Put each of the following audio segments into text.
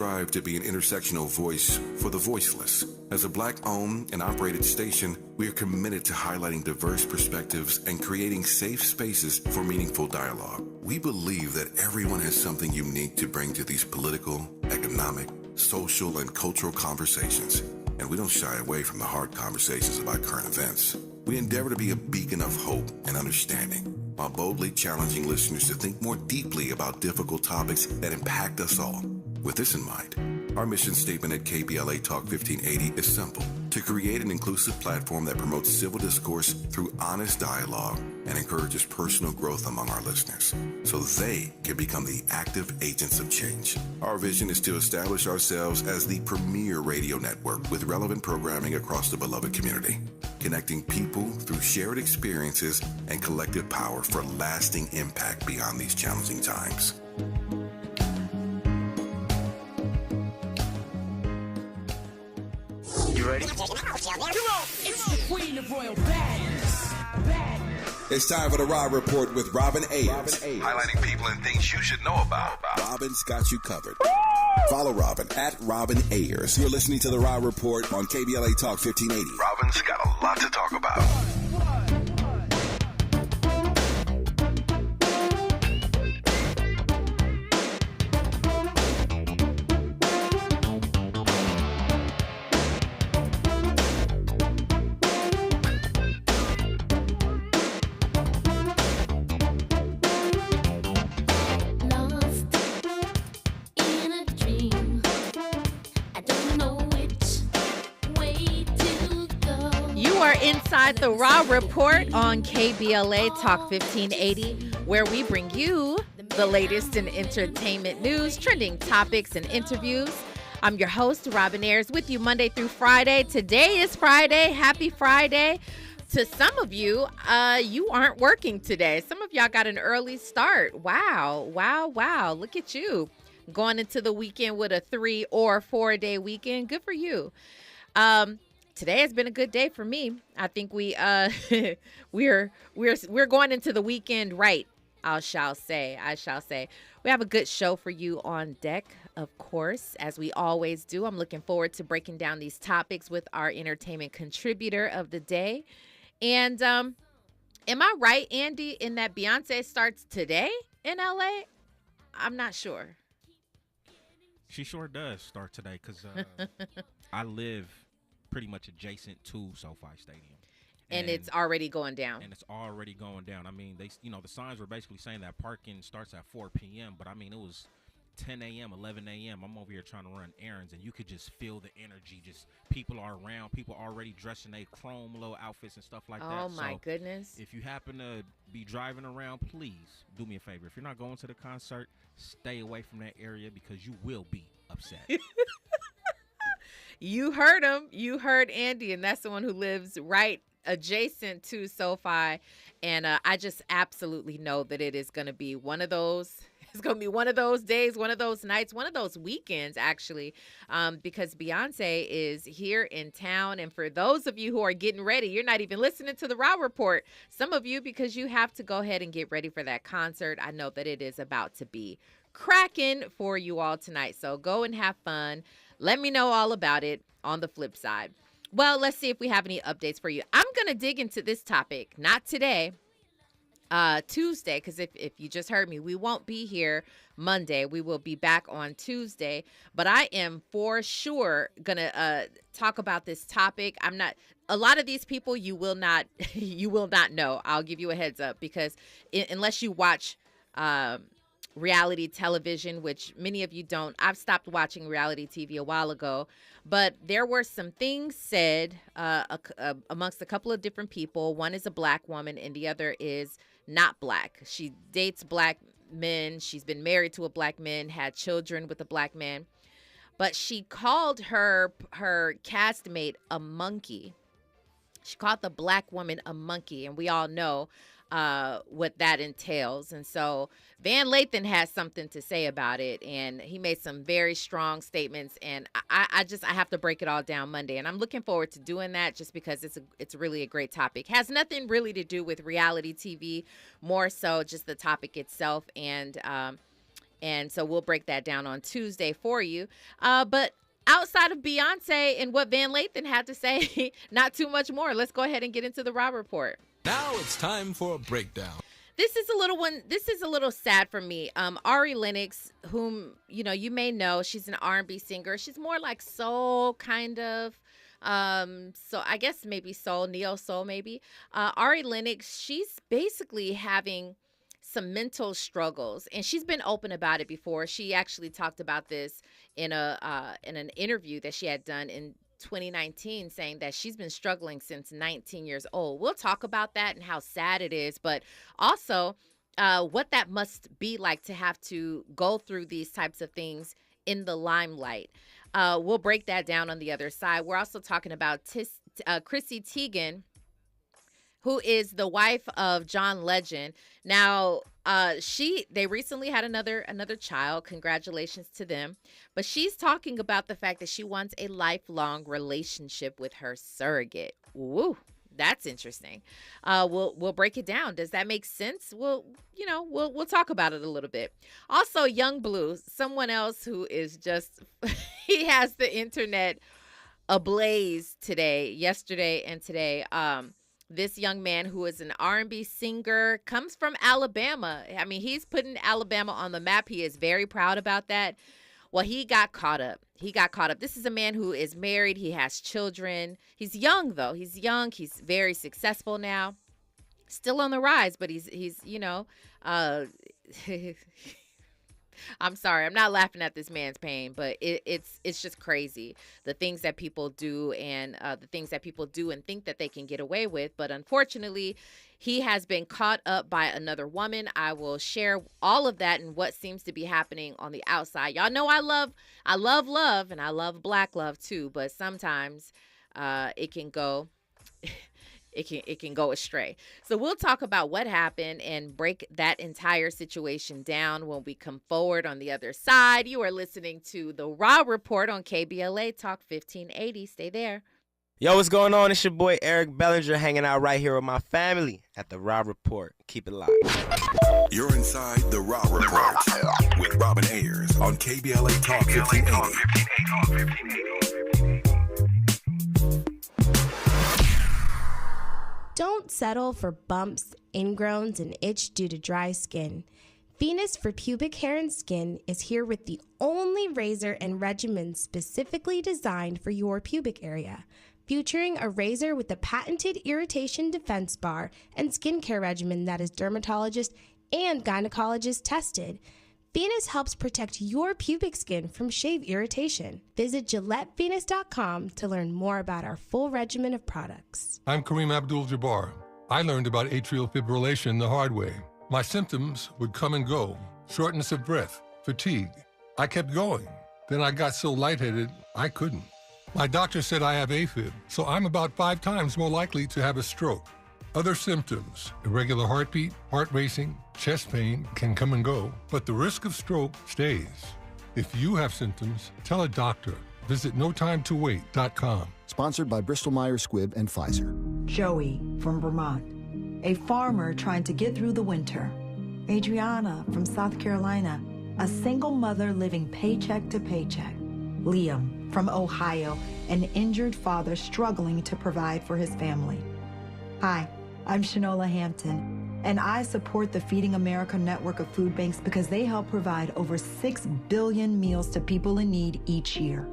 Strive to be an intersectional voice for the voiceless. As a Black-owned and operated station, we are committed to highlighting diverse perspectives and creating safe spaces for meaningful dialogue. We believe that everyone has something unique to bring to these political, economic, social, and cultural conversations, and we don't shy away from the hard conversations about current events. We endeavor to be a beacon of hope and understanding, while boldly challenging listeners to think more deeply about difficult topics that impact us all. With this in mind, our mission statement at KBLA Talk 1580 is simple: to create an inclusive platform that promotes civil discourse through honest dialogue and encourages personal growth among our listeners, so they can become the active agents of change. Our vision is to establish ourselves as the premier radio network with relevant programming across the beloved community, connecting people through shared experiences and collective power for lasting impact beyond these challenging times. You ready? Come on! It's the Queen of Royal Badness. It's time for the Raw Report with Robin Ayers. Highlighting people and things you should know about. Robin's got you covered. Follow Robin at Robin Ayers. You're listening to the Raw Report on KBLA Talk 1580. Robin's got a lot to talk about. Inside the Raw Report on KBLA Talk 1580, where we bring you the latest in entertainment news, trending topics, and interviews. I'm your host, Robin Ayers, with you Monday through Friday. Today is Friday. Happy Friday. To some of you, you aren't working today. Some of y'all got an early start. Wow. Look at you. Going into the weekend with a 3 or 4 day weekend. Good for you. Today has been a good day for me. I think we're going into the weekend right. I shall say. We have a good show for you on deck, of course, as we always do. I'm looking forward to breaking down these topics with our entertainment contributor of the day. And am I right, Andy, in that Beyonce starts today in LA? I'm not sure. She sure does start today because I live pretty much adjacent to SoFi Stadium. And it's already going down. I mean, the signs were basically saying that parking starts at 4 p.m., but I mean, it was 10 a.m., 11 a.m. I'm over here trying to run errands, and you could just feel the energy. Just people are around, people already dressed in their chrome little outfits and stuff like that. Oh, my goodness. If you happen to be driving around, please do me a favor. If you're not going to the concert, stay away from that area because you will be upset. You heard him. You heard Andy, and that's the one who lives right adjacent to SoFi. And I just absolutely know that it is going to be one of those. It's going to be one of those days, one of those nights, one of those weekends, actually, because Beyonce is here in town. And for those of you who are getting ready, you're not even listening to the Raw Report. Some of you, because you have to go ahead and get ready for that concert. I know that it is about to be cracking for you all tonight. So go and have fun. Let me know all about it on the flip side. Well, let's see if we have any updates for you. I'm going to dig into this topic, not today, Tuesday, because if you just heard me, we won't be here Monday. We will be back on Tuesday. But I am for sure going to talk about this topic. A lot of these people you will not know. I'll give you a heads up because unless you watch reality television, which many of you don't. I've stopped watching reality TV a while ago, but there were some things said amongst a couple of different people. One is a black woman and the other is not black. She dates black men. She's been married to a black man, had children with a black man, but she called her castmate a monkey. She called the black woman a monkey, and we all know what that entails. And so Van Lathan has something to say about it, and he made some very strong statements, and I have to break it all down Monday, and I'm looking forward to doing that just because it's really a great topic. Has nothing really to do with reality TV, more so just the topic itself. And And so we'll break that down on Tuesday for you. But outside of Beyonce and what Van Lathan had to say, not too much more. Let's go ahead and get into the Rob Report. Now it's time for a breakdown. This is a little sad for me. Ari Lennox, whom, you may know, she's an R&B singer. She's more like soul kind of. So I guess maybe soul, neo soul maybe. Ari Lennox, she's basically having some mental struggles, and she's been open about it before. She actually talked about this in an interview that she had done in 2019, saying that she's been struggling since 19 years old. We'll talk about that and how sad it is, but also what that must be like to have to go through these types of things in the limelight. We'll break that down on the other side. We're also talking about Chrissy Teigen, who is the wife of John Legend. Now, they recently had another child. Congratulations to them. But she's talking about the fact that she wants a lifelong relationship with her surrogate. Woo, that's interesting. We'll break it down. Does that make sense? We'll talk about it a little bit. Also, Young Blue, someone else who is just he has the internet ablaze yesterday and today. This young man who is an R&B singer, comes from Alabama. I mean, he's putting Alabama on the map. He is very proud about that. Well, he got caught up. This is a man who is married. He has children. He's young, though. He's young. He's very successful now. Still on the rise, but he's I'm sorry, I'm not laughing at this man's pain, but it's just crazy, the things that people do and the things that people do and think that they can get away with. But unfortunately, he has been caught up by another woman. I will share all of that and what seems to be happening on the outside. Y'all know I love love, and I love black love too, but sometimes it can go it can go astray. So we'll talk about what happened and break that entire situation down when we come forward on the other side. You are listening to the Raw Report on KBLA Talk 1580. Stay there. Yo, what's going on? It's your boy Eric Bellinger hanging out right here with my family at the Raw Report. Keep it locked. You're inside the Raw Report with Robin Ayers on KBLA Talk 1580. Don't settle for bumps, ingrowns, and itch due to dry skin. Venus for Pubic Hair and Skin is here with the only razor and regimen specifically designed for your pubic area, featuring a razor with a patented irritation defense bar and skincare regimen that is dermatologist and gynecologist tested. Venus helps protect your pubic skin from shave irritation. Visit GilletteVenus.com to learn more about our full regimen of products. I'm Kareem Abdul-Jabbar. I learned about atrial fibrillation the hard way. My symptoms would come and go: shortness of breath, fatigue. I kept going. Then I got so lightheaded, I couldn't. My doctor said I have AFib, so I'm about 5 times more likely to have a stroke. Other symptoms: irregular heartbeat, heart racing, chest pain can come and go, but the risk of stroke stays. If you have symptoms, tell a doctor. Visit NoTimeToWait.com. Sponsored by Bristol-Myers Squibb and Pfizer. Joey from Vermont, a farmer trying to get through the winter. Adriana from South Carolina, a single mother living paycheck to paycheck. Liam from Ohio, an injured father struggling to provide for his family. Hi, I'm Shanola Hampton, and I support the Feeding America network of food banks because they help provide over 6 billion meals to people in need each year.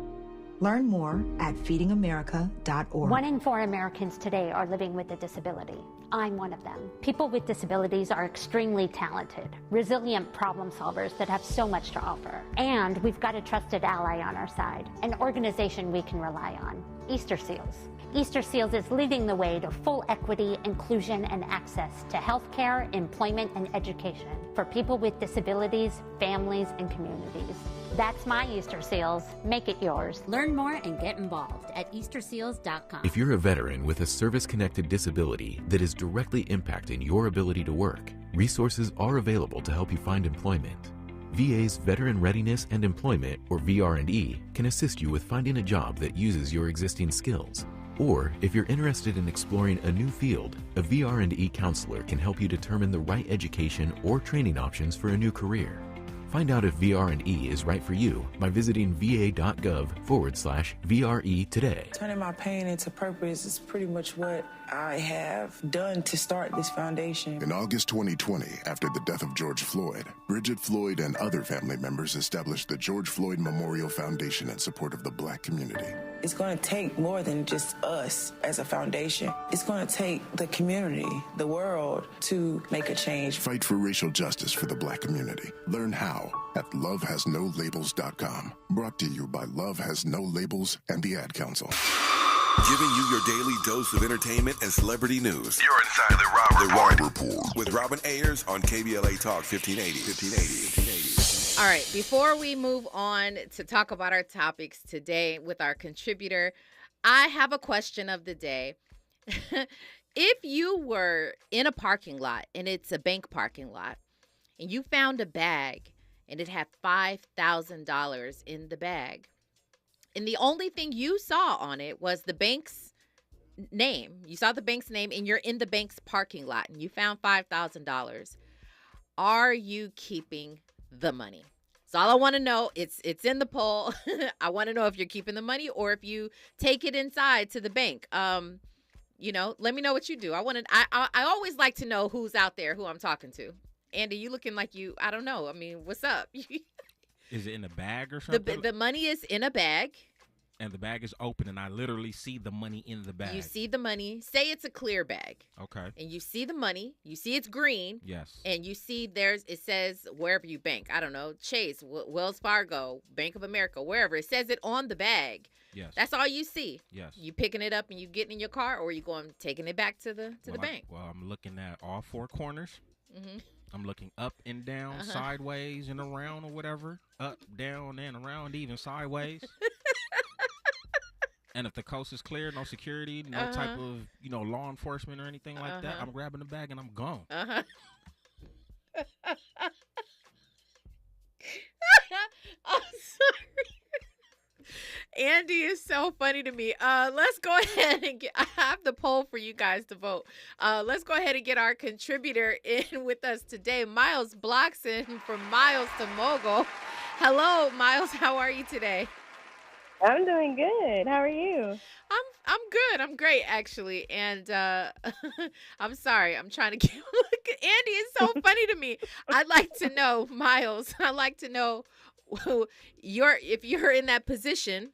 Learn more at feedingamerica.org. 1 in 4 Americans today are living with a disability. I'm one of them. People with disabilities are extremely talented, resilient problem solvers that have so much to offer. And we've got a trusted ally on our side, an organization we can rely on, Easter Seals. Easter Seals is leading the way to full equity, inclusion, and access to healthcare, employment, and education for people with disabilities, families, and communities. That's my Easter Seals. Make it yours. Learn more and get involved at easterseals.com. If you're a veteran with a service-connected disability that is directly impacting your ability to work, resources are available to help you find employment. VA's Veteran Readiness and Employment, or VR&E, can assist you with finding a job that uses your existing skills. Or, if you're interested in exploring a new field, a VR&E counselor can help you determine the right education or training options for a new career. Find out if VR&E is right for you by visiting va.gov/VRE today. Turning my pain into purpose is pretty much what I have done to start this foundation. In August 2020, after the death of George Floyd, Bridget Floyd and other family members established the George Floyd Memorial Foundation in support of the Black community. It's going to take more than just us as a foundation. It's going to take the community, the world, to make a change. Fight for racial justice for the Black community. Learn how at lovehasnolabels.com. Brought to you by Love Has No Labels and the Ad Council. Giving you your daily dose of entertainment and celebrity news. You're inside the Raw Report. With Robin Ayers on KBLA Talk 1580. All right, before we move on to talk about our topics today with our contributor, I have a question of the day. If you were in a parking lot, and it's a bank parking lot, and you found a bag, and it had $5,000 in the bag, and the only thing you saw on it was the bank's name. You saw the bank's name, and you're in the bank's parking lot, and you found $5,000. Are you keeping the money? So all I want to know, it's in the poll. I want to know if you're keeping the money or if you take it inside to the bank. Let me know what you do. I always like to know who's out there, who I'm talking to. Andy, you looking like I don't know. I mean, what's up? Is it in a bag or something? The money is in a bag. And the bag is open, and I literally see the money in the bag. You see the money. Say it's a clear bag. Okay. And you see the money. You see it's green. Yes. And you see it says wherever you bank. I don't know, Chase, Wells Fargo, Bank of America, wherever. It says it on the bag. Yes. That's all you see. Yes. You picking it up and you getting in your car, or you taking it back to the bank? I'm looking at all four corners. Mm-hmm. I'm looking up and down, sideways and around or whatever. Up, down, and around, even sideways. And if the coast is clear, no security, no type of, law enforcement or anything like that, I'm grabbing the bag and I'm gone. I'm sorry. Andy is so funny to me. Let's go ahead and I have the poll for you guys to vote. Let's go ahead and get our contributor in with us today, Miles Blockson from Miles to Mogul. Hello, Miles. How are you today? I'm doing good. How are you? I'm good. I'm great, actually. And I'm sorry. I'm trying to get Andy is so funny to me. I'd like to know, Miles. I'd like to know if you're in that position.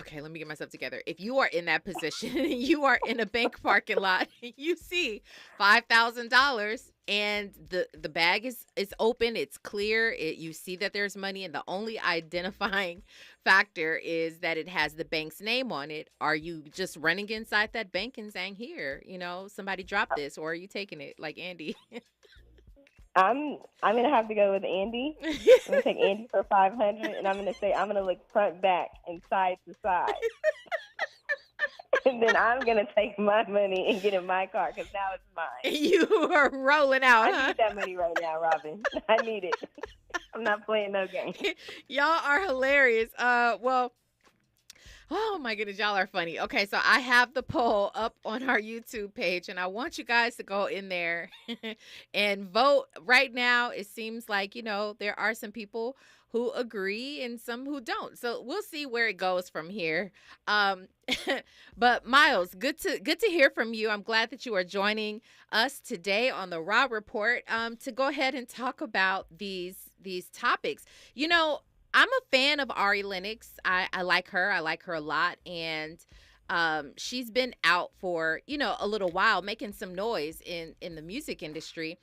Okay, let me get myself together. If you are in that position, you are in a bank parking lot, you see $5,000 and the bag is open, it's clear, you see that there's money, and the only identifying factor is that it has the bank's name on it. Are you just running inside that bank and saying, here, somebody dropped this, or are you taking it like Andy? I'm gonna have to go with Andy. I'm gonna take Andy for 500, and I'm gonna look front, back, and side to side. And then I'm gonna take my money and get in my car because now it's mine. You are rolling out. I need that money right now, Robin. I need it. I'm not playing no game. Y'all are hilarious. Oh my goodness, y'all are funny. Okay, so I have the poll up on our YouTube page, and I want you guys to go in there and vote. Right now, it seems like, there are some people who agree and some who don't. So we'll see where it goes from here. But Miles, good to hear from you. I'm glad that you are joining us today on the Raw Report to go ahead and talk about these topics. I'm a fan of Ari Lennox. I like her. I like her a lot. And she's been out for, a little while, making some noise in the music industry.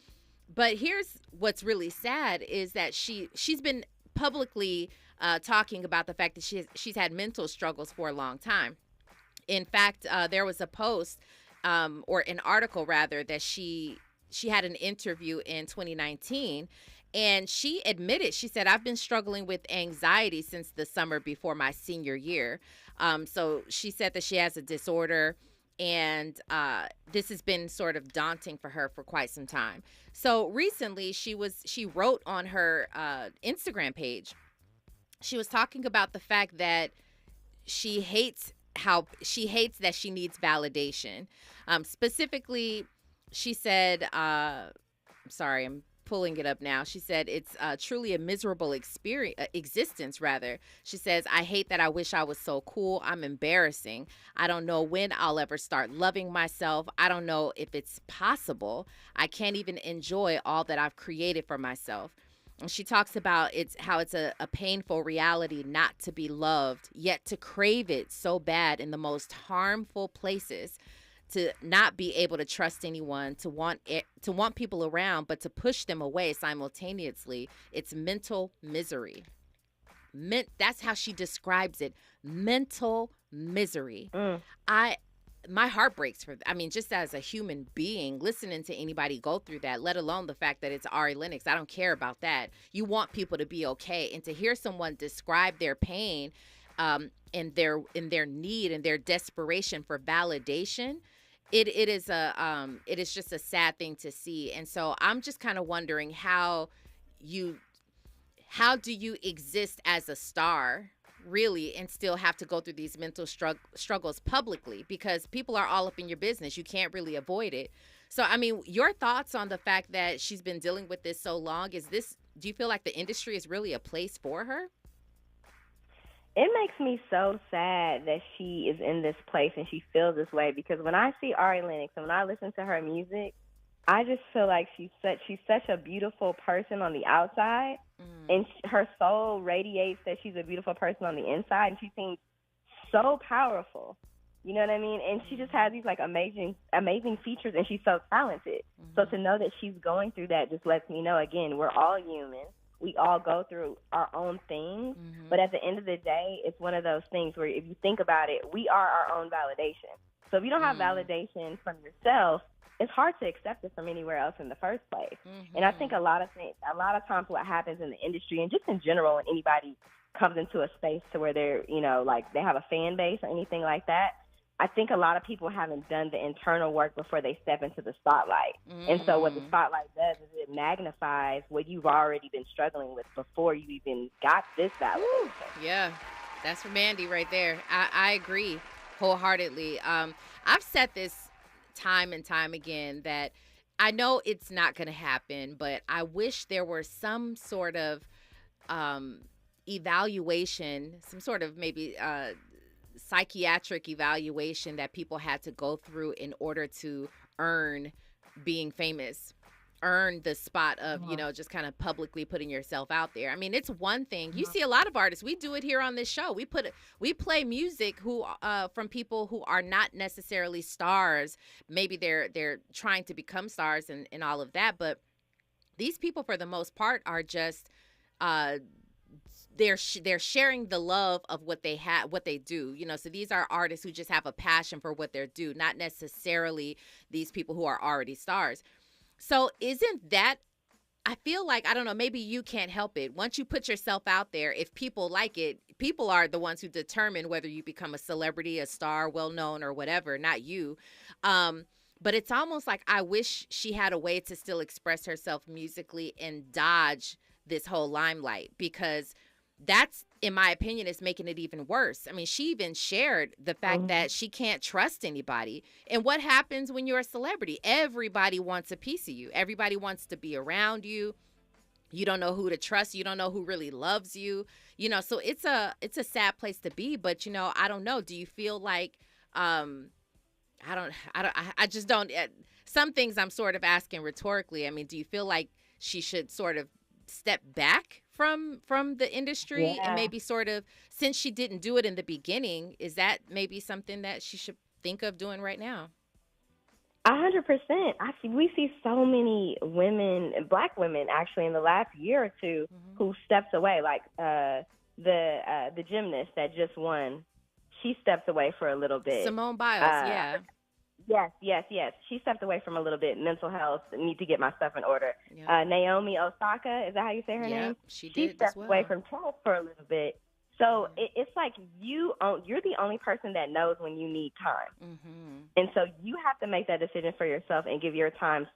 But here's what's really sad is that she's been publicly talking about the fact that she's had mental struggles for a long time. In fact, there was a post or an article, rather, that she had an interview in 2019. And she admitted, she said, I've been struggling with anxiety since the summer before my senior year. So she said that she has a disorder, and this has been sort of daunting for her for quite some time. So recently she wrote on her Instagram page, she was talking about the fact that she hates that she needs validation. Specifically, she said, I'm sorry, I'm pulling it up now. She said it's truly a miserable existence, rather. She says, I hate that I wish I was so cool. I'm embarrassing. I don't know when I'll ever start loving myself. I don't know if it's possible. I can't even enjoy all that I've created for myself. And she talks about how it's a painful reality not to be loved, yet to crave it so bad in the most harmful places, to not be able to trust anyone, to want people around, but to push them away simultaneously. It's mental misery. That's how she describes it. Mental misery. My heart breaks just as a human being, listening to anybody go through that, let alone the fact that it's Ari Lennox. I don't care about that. You want people to be okay. And to hear someone describe their pain and their need and their desperation for validation, it is just a sad thing to see. And so I'm just kind of wondering how do you exist as a star, really, and still have to go through these mental struggles publicly, because people are all up in your business. You can't really avoid it. So, I mean, your thoughts on the fact that she's been dealing with this so long, do you feel like the industry is really a place for her? It makes me so sad that she is in this place and she feels this way, because when I see Ari Lennox and when I listen to her music, I just feel like she's such a beautiful person on the outside, and her soul radiates that she's a beautiful person on the inside, and she seems so powerful. You know what I mean? And she just has these like amazing features, and she's so talented. So to know that she's going through that just lets me know, again, we're all human. We all go through our own things, but at the end of the day, it's one of those things where if you think about it, we are our own validation. So if you don't have validation from yourself, it's hard to accept it from anywhere else in the first place. And I think a lot of times what happens in the industry and just in general when anybody comes into a space to where they're, like they have a fan base or anything like that, I think a lot of people haven't done the internal work before they step into the spotlight. And so what the spotlight does is it magnifies what you've already been struggling with before you even got this validation. Yeah, that's from Mandy right there. I agree wholeheartedly. I've said this time and time again that I know it's not going to happen, but I wish there were some sort of evaluation, some sort of maybe psychiatric evaluation that people had to go through in order to earn being famous, earn the spot of, just kind of publicly putting yourself out there. I mean, it's one thing. You see a lot of artists, we do it here on this show. We play music from people who are not necessarily stars. Maybe they're trying to become stars and all of that. But these people, for the most part, are just they're sharing the love of what they have, what they do. So these are artists who just have a passion for what they do, not necessarily these people who are already stars. So isn't that, I feel like, I don't know, maybe you can't help it. Once you put yourself out there, if people like it, people are the ones who determine whether you become a celebrity, a star, well-known, or whatever, not you. But it's almost like I wish she had a way to still express herself musically and dodge this whole limelight, because that's, in my opinion, is making it even worse. I mean, she even shared the fact that she can't trust anybody. And what happens when you're a celebrity? Everybody wants a piece of you. Everybody wants to be around you. You don't know who to trust. You don't know who really loves you. So it's a sad place to be. But, I don't know. Do you feel like, I just don't, some things I'm sort of asking rhetorically. I mean, do you feel like she should sort of step back from the industry and maybe sort of, since she didn't do it in the beginning, is that maybe something that she should think of doing right now? 100%. We see so many women, Black women, actually, in the last year or two, who stepped away. Like the gymnast that just won, she stepped away for a little bit. Simone Biles, Yes. She stepped away from a little bit. Mental health, need to get my stuff in order. Yep. Naomi Osaka, is that how you say her name? She stepped away from tennis for a little bit. So it's like you're the only person that knows when you need time. And so you have to make that decision for yourself and give yourself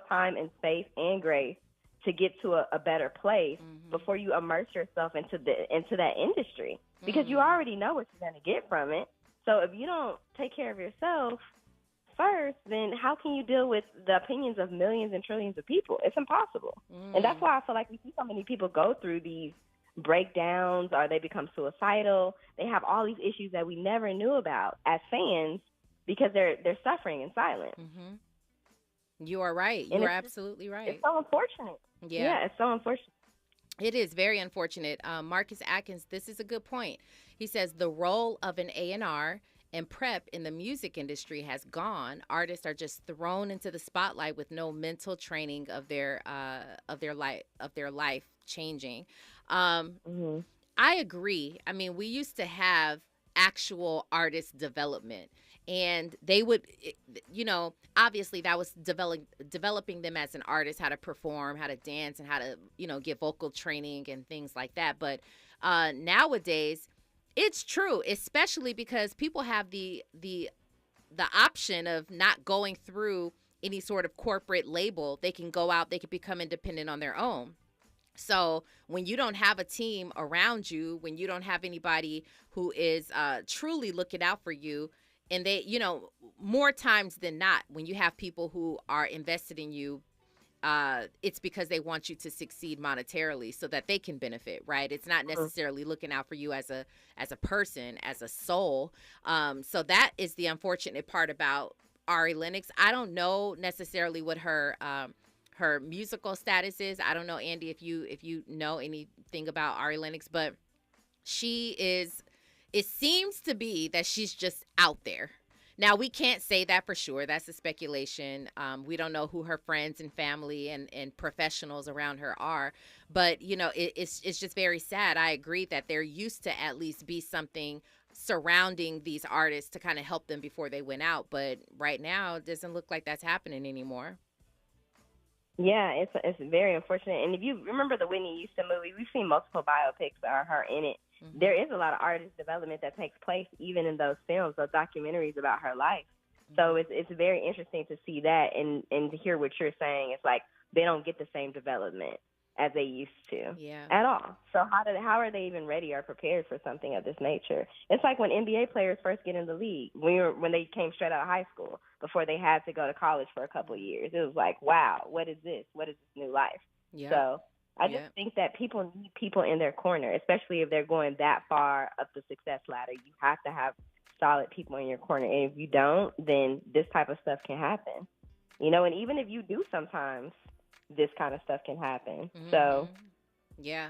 time and space and grace to get to a better place before you immerse yourself into that industry, because you already know what you're going to get from it. So if you don't take care of yourself, first, then how can you deal with the opinions of millions and trillions of people? It's impossible. And that's why I feel like we see so many people go through these breakdowns, or they become suicidal. They have all these issues that we never knew about as fans because they're suffering in silence. You are right. You are absolutely right. It's so unfortunate. Yeah, it's so unfortunate. It is very unfortunate. Marcus Atkins, this is a good point. He says the role of an A&R and prep in the music industry has gone. Artists are just thrown into the spotlight with no mental training of their life changing. I agree. I mean, we used to have actual artist development, and they would, obviously that was developing them as an artist, how to perform, how to dance, and how to, get vocal training and things like that. But nowadays, it's true, especially because people have the option of not going through any sort of corporate label. They can go out, they can become independent on their own. So when you don't have a team around you, when you don't have anybody who is truly looking out for you, and they, more times than not, when you have people who are invested in you, it's because they want you to succeed monetarily so that they can benefit, right? It's not necessarily looking out for you as a person, as a soul. So that is the unfortunate part about Ari Lennox. I don't know necessarily what her musical status is. I don't know, Andy, if you know anything about Ari Lennox, but it seems to be that she's just out there. Now, we can't say that for sure. That's a speculation. We don't know who her friends and family and professionals around her are. But, it's just very sad. I agree that there used to at least be something surrounding these artists to kind of help them before they went out. But right now, it doesn't look like that's happening anymore. Yeah, it's very unfortunate. And if you remember the Whitney Houston movie, we've seen multiple biopics that are her in it. There is a lot of artist development that takes place even in those films, those documentaries about her life. So it's very interesting to see that and to hear what you're saying. It's like they don't get the same development as they used to at all. So how are they even ready or prepared for something of this nature? It's like when NBA players first get in the league, when they came straight out of high school, before they had to go to college for a couple of years. It was like, wow, what is this? What is this new life? So I just think that people need people in their corner, especially if they're going that far up the success ladder. You have to have solid people in your corner. And if you don't, then this type of stuff can happen. And even if you do sometimes, this kind of stuff can happen. So, yeah.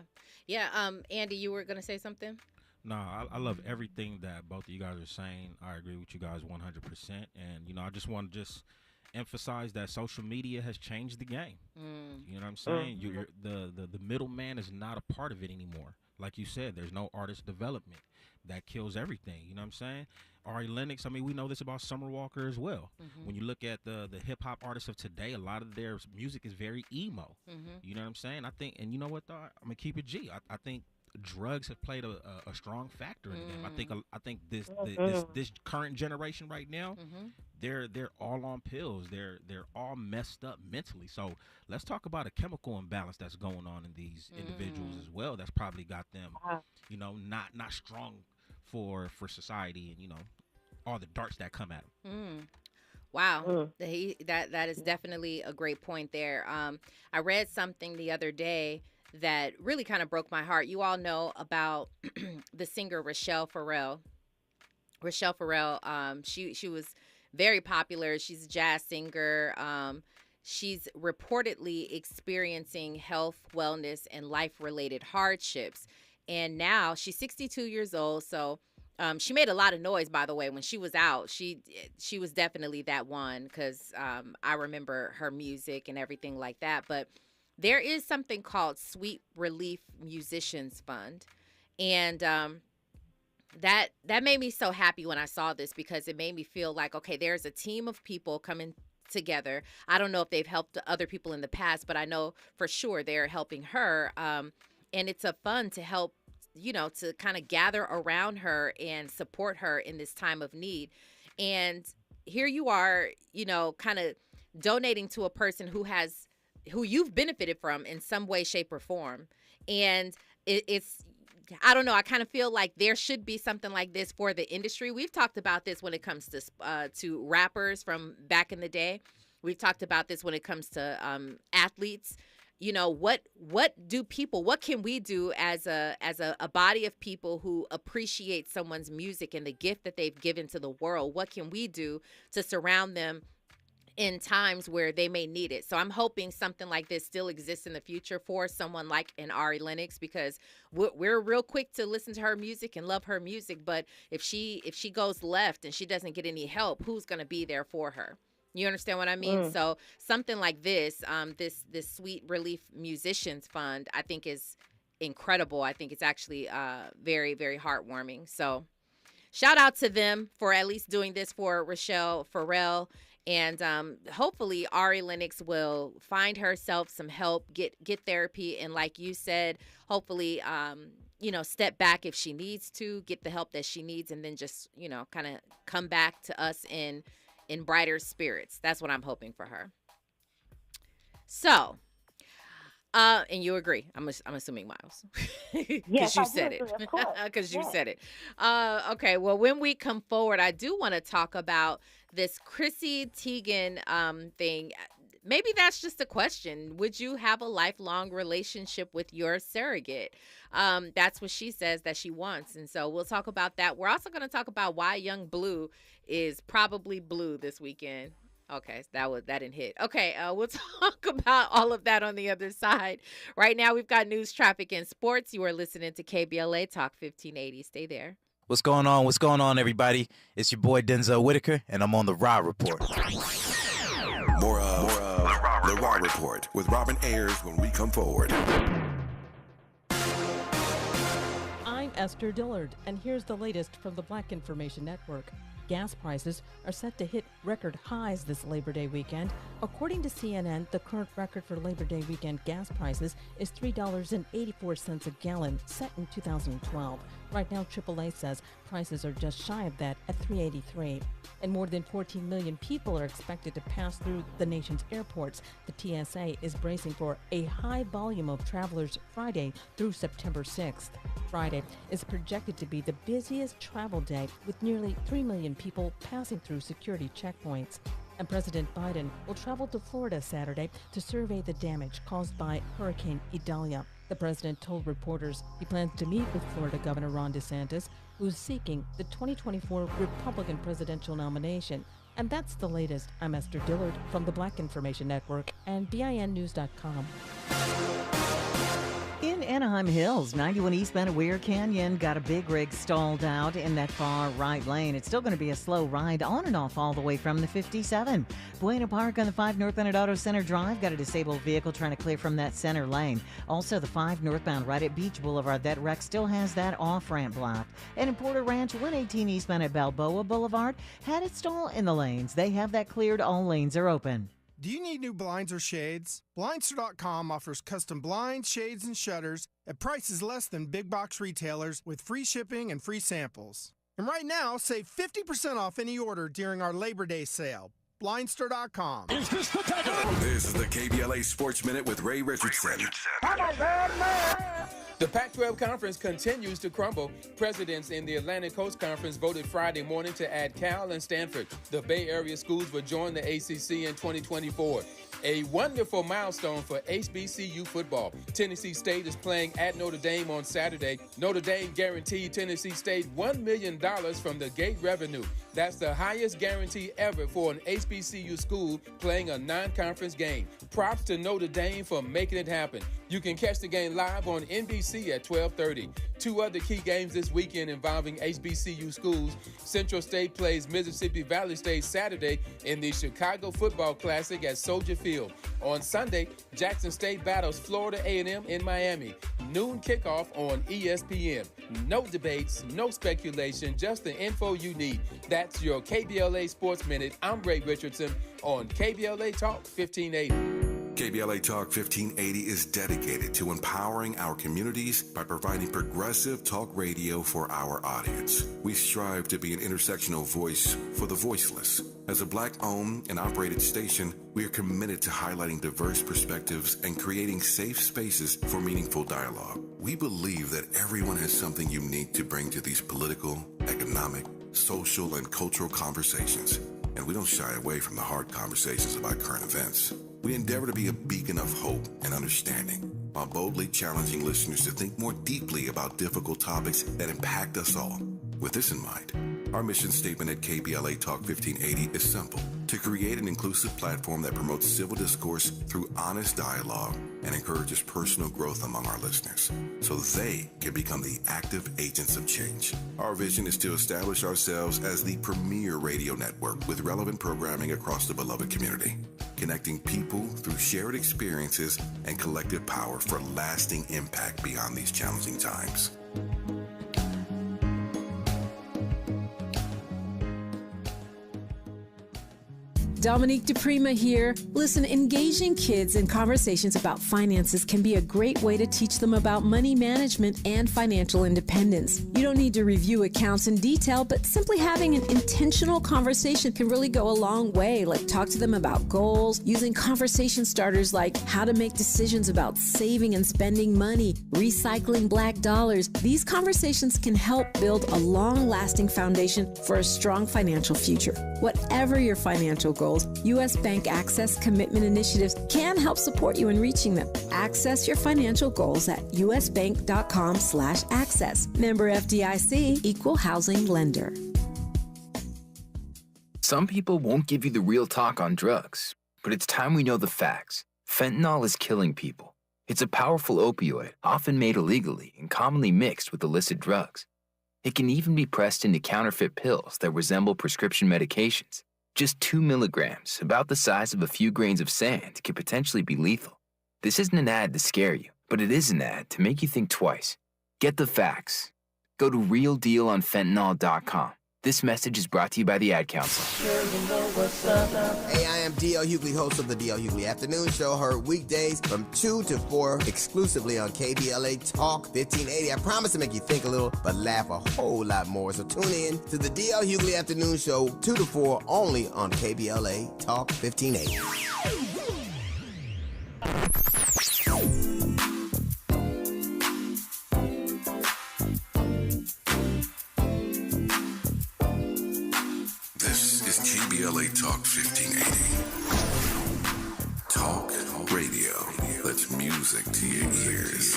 Andy, you were going to say something? No, I love everything that both of you guys are saying. I agree with you guys 100%. And, I just want to emphasize that social media has changed the game. You know what I'm saying? You're, the middleman is not a part of it anymore. Like you said, there's no artist development. That kills everything. You know what I'm saying? Ari Lennox, I mean, we know this about Summer Walker as well. When you look at the hip-hop artists of today, a lot of their music is very emo. You know what I'm saying? I think, and you know what, though? I'm going to keep it G. I think drugs have played a strong factor in them. I think this current generation right now, they're all on pills. They're all messed up mentally. So let's talk about a chemical imbalance that's going on in these individuals as well. That's probably got them, not strong for society, and all the darts that come at them. Wow, that is definitely a great point there. I read something the other day that really kind of broke my heart. You all know about the singer Rochelle Farrell. Rochelle Farrell, she was very popular. She's a jazz singer. She's reportedly experiencing health, wellness, and life-related hardships. And now she's 62 years old. So she made a lot of noise, by the way, when she was out. She was definitely that one because I remember her music and everything like that. But there is something called Sweet Relief Musicians Fund. And that made me so happy when I saw this because it made me feel like, okay, there's a team of people coming together. I don't know if they've helped other people in the past, but I know for sure they're helping her. And it's a fund to help, to kind of gather around her and support her in this time of need. And here you are, kind of donating to a person who you've benefited from in some way, shape, or form. And it's I don't know. I kind of feel like there should be something like this for the industry. We've talked about this when it comes to rappers from back in the day. We've talked about this when it comes to athletes. You know, what can we do as a body of people who appreciate someone's music and the gift that they've given to the world? What can we do to surround them in times where they may need it? So I'm hoping something like this still exists in the future for someone like an Ari Lennox, because we're real quick to listen to her music and love her music. But if she goes left and she doesn't get any help, who's going to be there for her? You understand what I mean? So something like this, this Sweet Relief Musicians Fund, I think is incredible. I think it's actually very, very heartwarming. So shout out to them for at least doing this for Rochelle Farrell. And hopefully Ari Lennox will find herself some help, get therapy, and like you said, hopefully step back if she needs to, get the help that she needs, and then just kind of come back to us in brighter spirits. That's what I'm hoping for her. So, and you agree? I'm assuming, Miles, because Yes, you I said do it. agree, of course. Because you Yes. said it. Okay. Well, when we come forward, I do want to talk about this Chrissy Teigen thing. Maybe that's just a question. Would you have a lifelong relationship with your surrogate? That's what she says that she wants. And so we'll talk about that. We're also going to talk about why Young Blue is probably blue this weekend. Okay, that didn't hit. Okay, we'll talk about all of that on the other side. Right now, we've got news, traffic, and sports. You are listening to KBLA Talk 1580. Stay there. What's going on? What's going on, everybody? It's your boy Denzel Whitaker, and I'm on the Raw Report. More of the Raw Report with Robin Ayers when we come forward. I'm Esther Dillard, and here's the latest from the Black Information Network. Gas prices are set to hit record highs this Labor Day weekend. According to CNN, the current record for Labor Day weekend gas prices is $3.84 a gallon, set in 2012. Right now, AAA says prices are just shy of that at $3.83. And more than 14 million people are expected to pass through the nation's airports. The TSA is bracing for a high volume of travelers Friday through September 6th. Friday is projected to be the busiest travel day, with nearly 3 million people passing through security checkpoints. And President Biden will travel to Florida Saturday to survey the damage caused by Hurricane Idalia. The president told reporters he plans to meet with Florida Governor Ron DeSantis, who's seeking the 2024 Republican presidential nomination. And that's the latest. I'm Esther Dillard from the Black Information Network and BINnews.com. In Anaheim Hills, 91 eastbound of Weir Canyon got a big rig stalled out in that far right lane. It's still going to be a slow ride on and off all the way from the 57. Buena Park on the 5 northbound at Auto Center Drive got a disabled vehicle trying to clear from that center lane. Also, the 5 northbound right at Beach Boulevard, that wreck still has that off-ramp blocked. And in Porter Ranch, 118 eastbound at Balboa Boulevard had it stall in the lanes. They have that cleared. All lanes are open. Do you need new blinds or shades? Blindster.com offers custom blinds, shades, and shutters at prices less than big box retailers with free shipping and free samples. And right now, save 50% off any order during our Labor Day sale. Blindster.com. This is the KBLA Sports Minute with Ray Richardson. The Pac-12 Conference continues to crumble. Presidents in the Atlantic Coast Conference voted Friday morning to add Cal and Stanford. The Bay Area schools will join the ACC in 2024. A wonderful milestone for HBCU football. Tennessee State is playing at Notre Dame on Saturday. Notre Dame guaranteed Tennessee State $1 million from the gate revenue. That's the highest guarantee ever for an HBCU school playing a non-conference game. Props to Notre Dame for making it happen. You can catch the game live on NBC at 12:30. 2 other key games this weekend involving HBCU schools. Central State plays Mississippi Valley State Saturday in the Chicago Football Classic at Soldier Field. On Sunday, Jackson State battles Florida A&M in Miami. Noon kickoff on ESPN. No debates, no speculation, just the info you need. That's your KBLA Sports Minute. I'm Ray Richardson on KBLA Talk 1580. KBLA Talk 1580 is dedicated to empowering our communities by providing progressive talk radio for our audience. We strive to be an intersectional voice for the voiceless. As a Black-owned and operated station, we are committed to highlighting diverse perspectives and creating safe spaces for meaningful dialogue. We believe that everyone has something unique to bring to these political, economic, social, and cultural conversations, and we don't shy away from the hard conversations about current events. We endeavor to be a beacon of hope and understanding, while boldly challenging listeners to think more deeply about difficult topics that impact us all. With this in mind, our mission statement at KBLA Talk 1580 is simple: to create an inclusive platform that promotes civil discourse through honest dialogue and encourages personal growth among our listeners, so they can become the active agents of change. Our vision is to establish ourselves as the premier radio network with relevant programming across the beloved community, connecting people through shared experiences and collective power for lasting impact beyond these challenging times. Dominique DePrima here. Listen, engaging kids in conversations about finances can be a great way to teach them about money management and financial independence. You don't need to review accounts in detail, but simply having an intentional conversation can really go a long way. Like talk to them about goals, using conversation starters like how to make decisions about saving and spending money, recycling Black dollars. These conversations can help build a long-lasting foundation for a strong financial future. Whatever your financial goals, U.S. Bank Access Commitment Initiatives can help support you in reaching them. Access your financial goals at usbank.com/access. Member FDIC, Equal Housing Lender. Some people won't give you the real talk on drugs, but it's time we know the facts. Fentanyl is killing people. It's a powerful opioid, often made illegally and commonly mixed with illicit drugs. It can even be pressed into counterfeit pills that resemble prescription medications. Just 2 milligrams, about the size of a few grains of sand, could potentially be lethal. This isn't an ad to scare you, but it is an ad to make you think twice. Get the facts. Go to realdealonfentanyl.com. This message is brought to you by the Ad Council. Hey, I am D.L. Hughley, host of the D.L. Hughley Afternoon Show, heard weekdays from 2 to 4 exclusively on KBLA Talk 1580. I promise to make you think a little, but laugh a whole lot more. So tune in to the D.L. Hughley Afternoon Show 2 to 4 only on KBLA Talk 1580. KBLA Talk 1580. Talk radio. That's music to your ears.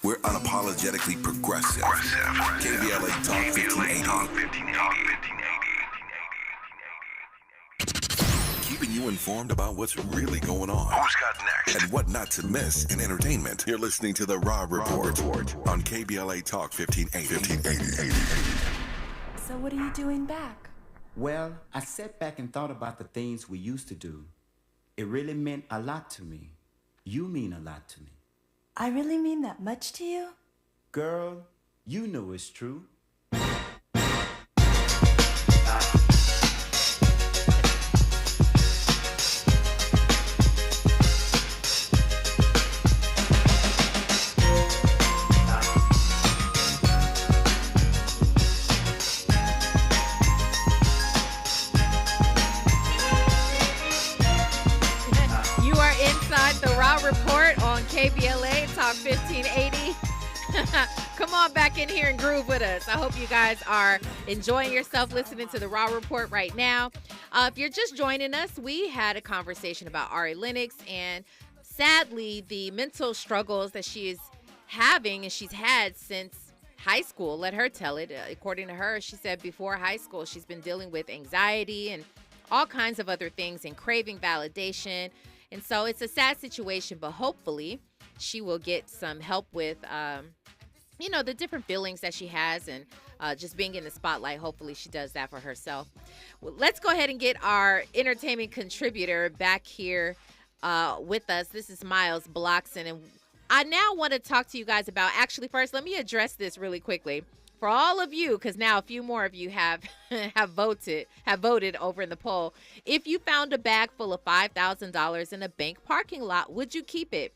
We're unapologetically progressive. KBLA Talk 1580. Keeping you informed about what's really going on. Who's got next? And what not to miss in entertainment. You're listening to The Rob Report on KBLA Talk 1580. So what are you doing back? Well, I sat back and thought about the things we used to do. It really meant a lot to me. You mean a lot to me. I really mean that much to you? Girl, you know it's true. Report on KBLA Talk 1580. Come on back in here and groove with us. I hope you guys are enjoying yourself listening to the Raw Report right now. If you're just joining us, we had a conversation about Ari Lennox and sadly the mental struggles that she is having and she's had since high school. Let her tell it. According to her, she said before high school she's been dealing with anxiety and all kinds of other things and craving validation. And so it's a sad situation, but hopefully she will get some help with, the different feelings that she has and just being in the spotlight. Hopefully she does that for herself. Well, let's go ahead and get our entertainment contributor back here with us. This is Miles Blockson. And I now want to talk to you guys about, actually, first, let me address this really quickly. For all of you, because now a few more of you have voted over in the poll. If you found a bag full of $5,000 in a bank parking lot, would you keep it?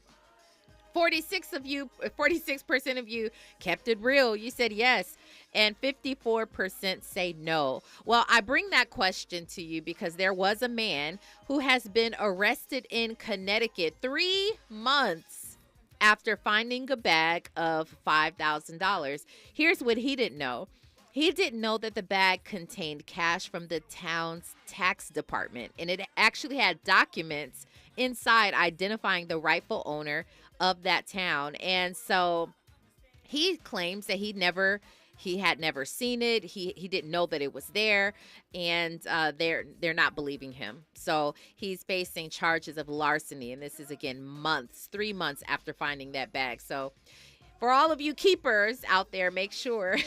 46% of you kept it real. You said yes. and 54% say no. Well, I bring that question to you because there was a man who has been arrested in Connecticut 3 months after finding a bag of $5,000. Here's what he didn't know. He didn't know that the bag contained cash from the town's tax department, and it actually had documents inside identifying the rightful owner of that town. And so he claims that he had never seen it. He didn't know that it was there, and they're not believing him. So he's facing charges of larceny, and this is again 3 months after finding that bag. So for all of you keepers out there, make sure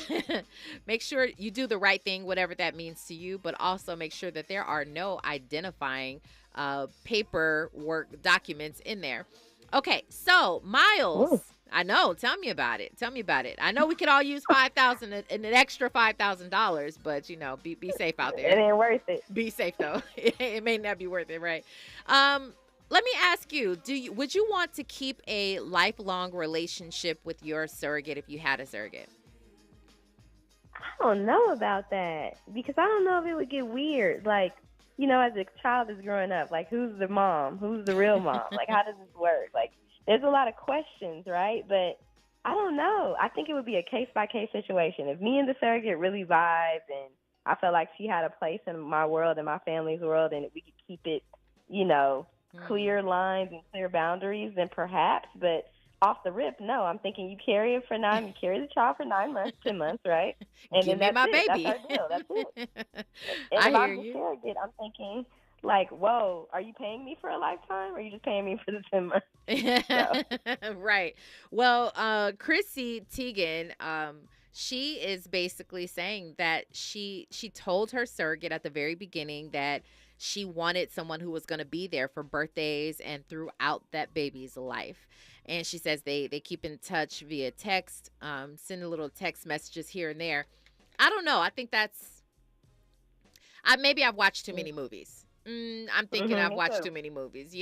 you do the right thing, whatever that means to you, but also make sure that there are no identifying paperwork documents in there. Okay, so Miles. Ooh. I know. Tell me about it. I know we could all use $5,000 and an extra $5,000, but be safe out there. It ain't worth it. Be safe though. It may not be worth it, right? Let me ask you: would you want to keep a lifelong relationship with your surrogate if you had a surrogate? I don't know about that because I don't know if it would get weird. Like, as a child is growing up, like who's the mom? Who's the real mom? Like, how does this work? Like, there's a lot of questions, right? But I don't know. I think it would be a case-by-case situation. If me and the surrogate really vibed and I felt like she had a place in my world and my family's world and we could keep it, clear lines and clear boundaries, then perhaps. But off the rip, no. I'm thinking you carry the child for 9 months, 10 months, right? And Give then me my baby. That's our deal. That's it. And I if hear I'm the you. surrogate, I'm thinking, like, whoa, are you paying me for a lifetime or are you just paying me for the 10 months? Right. Well, Chrissy Teigen, she is basically saying that she told her surrogate at the very beginning that she wanted someone who was going to be there for birthdays and throughout that baby's life. And she says they keep in touch via text, send a little text messages here and there. I don't know. I think maybe I've watched too many movies. I'm thinking I've watched too many movies.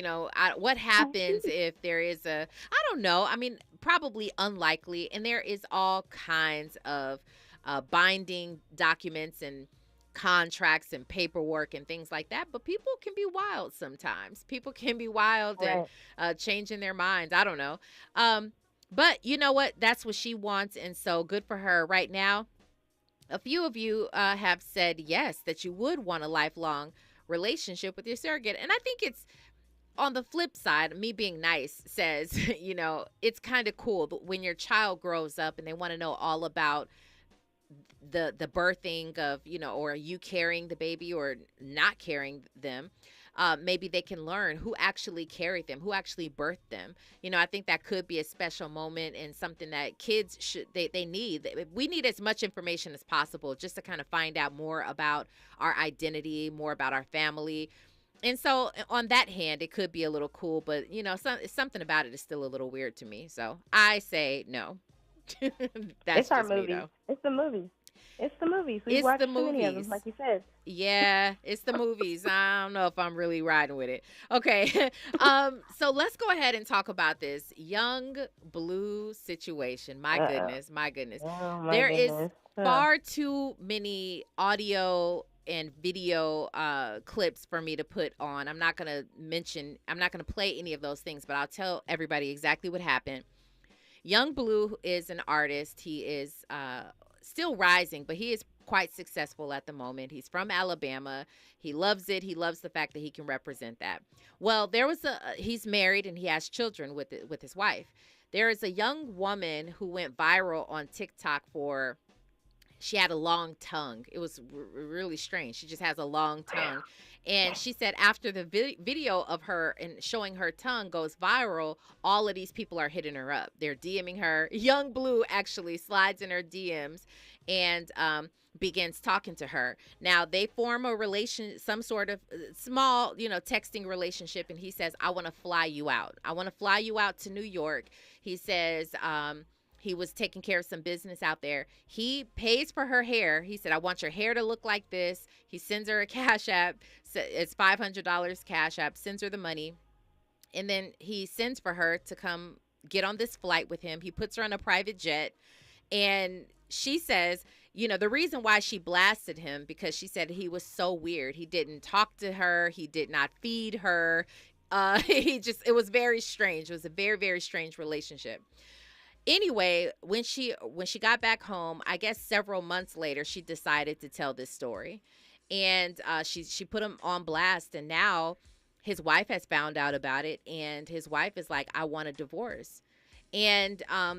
What happens if there is I don't know. I mean, probably unlikely. And there is all kinds of binding documents and contracts and paperwork and things like that. But people can be wild sometimes. People can be wild and changing their minds. I don't know. But you know what? That's what she wants. And so good for her. Right now, a few of you have said yes, that you would want a lifelong relationship with your surrogate. And I think it's on the flip side, me being nice says, it's kind of cool when your child grows up and they want to know all about the birthing of, or you carrying the baby or not carrying them. Maybe they can learn who actually carried them, who actually birthed them. I think that could be a special moment and something that kids they need. We need as much information as possible just to kind of find out more about our identity, more about our family. And so on that hand, it could be a little cool, but something about it is still a little weird to me. So I say no. That's it's our just me, movies. though. It's the movies. It's the movies. We've watched too many of them, like you said. Yeah, it's the movies. I don't know if I'm really riding with it. Okay. So let's go ahead and talk about this Young Blue situation. My goodness. Oh, There is goodness. far too many audio and video clips for me to put on. I'm not going to play any of those things, but I'll tell everybody exactly what happened. Young Blue is an artist. He is still rising, but he is quite successful at the moment. He's from Alabama. He loves it. He loves the fact that he can represent that. Well, he's married and he has children with his wife. There is a young woman who went viral on TikTok she had a long tongue. It was really strange. She just has a long tongue. And she said after the video of her and showing her tongue goes viral, all of these people are hitting her up. They're DMing her. Young Blue actually slides in her DMs and begins talking to her. Now, they form some sort of small, texting relationship. And he says, I want to fly you out. I want to fly you out to New York. He says, he was taking care of some business out there. He pays for her hair. He said, I want your hair to look like this. He sends her a Cash App. It's $500 Cash App, sends her the money. And then he sends for her to come get on this flight with him. He puts her on a private jet. And she says, the reason why she blasted him, because she said he was so weird. He didn't talk to her. He did not feed her. It was very strange. It was a very, very strange relationship. Anyway, when she got back home, I guess several months later, she decided to tell this story. And she put him on blast, and now his wife has found out about it, and his wife is like, I want a divorce. And I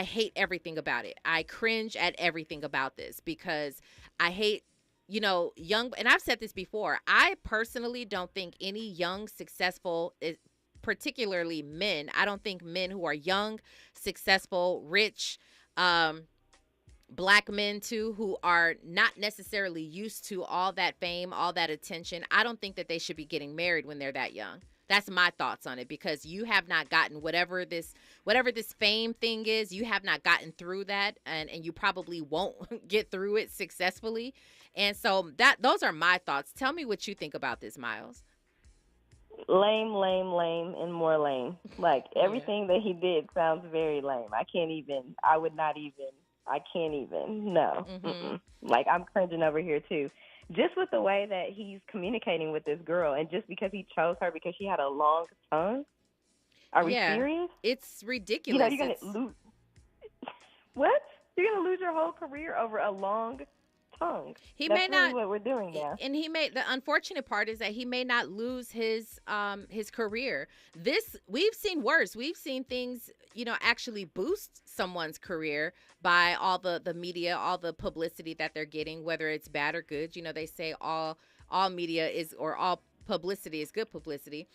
hate everything about it. I cringe at everything about this because I hate, young, and I've said this before, I personally don't think any young, successful, particularly men, I don't think men who are young, successful, rich, Black men too, who are not necessarily used to all that fame, all that attention, I don't think that they should be getting married when they're that young. That's my thoughts on it, because you have not gotten whatever this fame thing is, you have not gotten through that, and you probably won't get through it successfully. And so those are my thoughts. Tell me what you think about this, Miles. Lame, and more lame. Like, everything that he did sounds very lame. I can't even. No. Mm-hmm. Like, I'm cringing over here, too. Just with the way that he's communicating with this girl, and just because he chose her because she had a long tongue. Are we serious? It's ridiculous. You're going to lose. What? You're going to lose your whole career over a long tongue. That's really what we're doing now. And the unfortunate part is that he may not lose his career. We've seen worse. We've seen things, actually boost someone's career by all the media, all the publicity that they're getting, whether it's bad or good. They say all media or all publicity is good publicity.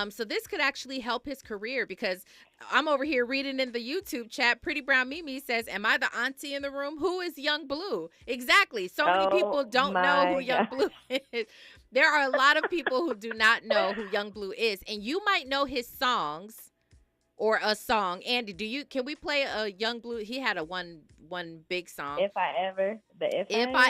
So this could actually help his career, because I'm over here reading in the YouTube chat. Pretty Brown Mimi says, am I the auntie in the room? Who is Young Blue? Exactly. So many people don't know who Young Blue is. There are a lot of people who do not know who Young Blue is. And you might know his songs or a song. Andy, can we play a Young Blue? He had a one big song. If I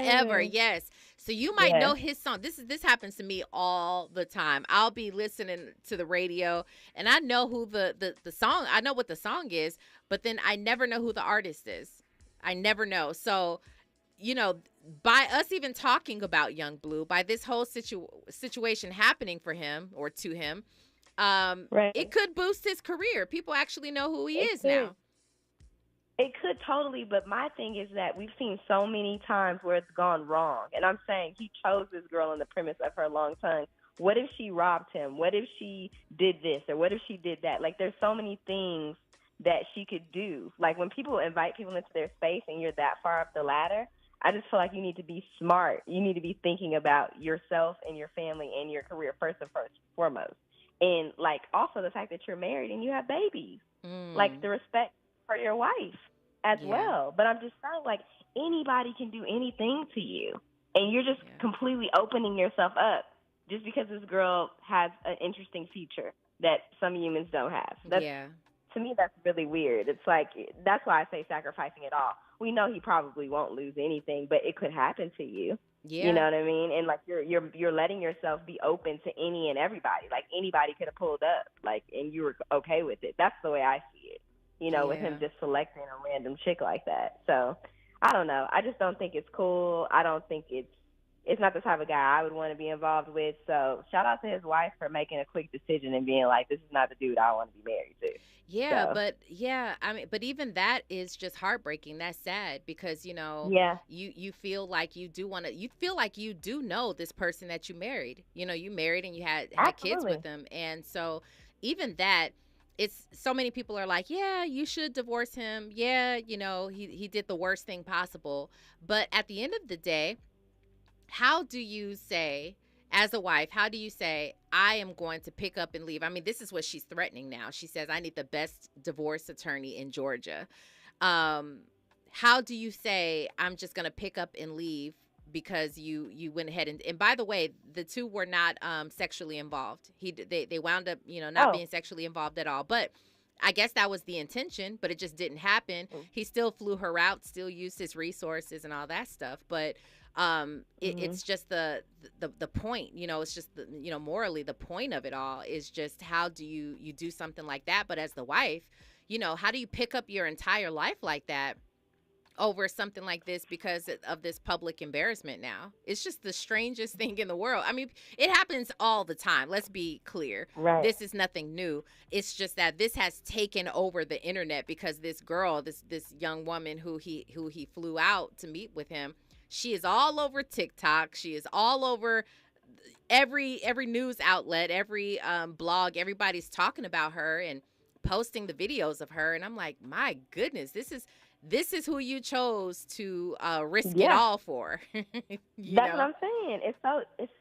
Ever. Yes. So you might know his song. This happens to me all the time. I'll be listening to the radio and I know who the song, I know what the song is, but then I never know who the artist is. I never know. So, by us even talking about Young Blue, by this whole situation happening for him or to him, it could boost his career. People actually know who he is now. It could totally, but my thing is that we've seen so many times where it's gone wrong. And I'm saying he chose this girl on the premise of her long tongue. What if she robbed him? What if she did this? Or what if she did that? Like, there's so many things that she could do. Like, when people invite people into their space and you're that far up the ladder, I just feel like you need to be smart. You need to be thinking about yourself and your family and your career first and foremost. And, like, also the fact that you're married and you have babies. Like, the respect for your wife as well. But I'm just saying, like, anybody can do anything to you. And you're just completely opening yourself up just because this girl has an interesting feature that some humans don't have. To me, that's really weird. It's like, that's why I say sacrificing it all. We know he probably won't lose anything, but it could happen to you. Yeah. You know what I mean? And like you're letting yourself be open to any and everybody. Like anybody could have pulled up, like, and you were okay with it. That's the way I see it. With him just selecting a random chick like that. So I don't know. I just don't think it's cool. I don't think it's not the type of guy I would want to be involved with. So shout out to his wife for making a quick decision and being like, this is not the dude I want to be married to. Yeah, so. But even that is just heartbreaking. That's sad because, you feel like you feel like you do know this person that you married. You married and you had kids with them. And so even that, it's so many people are like, yeah, you should divorce him. Yeah, he did the worst thing possible. But at the end of the day, how do you say, as a wife, how do you say, I am going to pick up and leave? I mean, this is what she's threatening now. She says, I need the best divorce attorney in Georgia. How do you say, I'm just going to pick up and leave because you went ahead and by the way, the two were not sexually involved. They wound up, not being sexually involved at all. But I guess that was the intention, but it just didn't happen. He still flew her out, still used his resources and all that stuff. But it's just the point, it's just morally the point of it all is just how do you do something like that? But as the wife, how do you pick up your entire life like that over something like this because of this public embarrassment now? It's just the strangest thing in the world. I mean, it happens all the time. Let's be clear. Right. This is nothing new. It's just that this has taken over the internet because this girl, this young woman who he flew out to meet with him, she is all over TikTok. She is all over every news outlet, every blog. Everybody's talking about her and posting the videos of her. And I'm like, my goodness, this is who you chose to risk it all for. That's what I'm saying. It's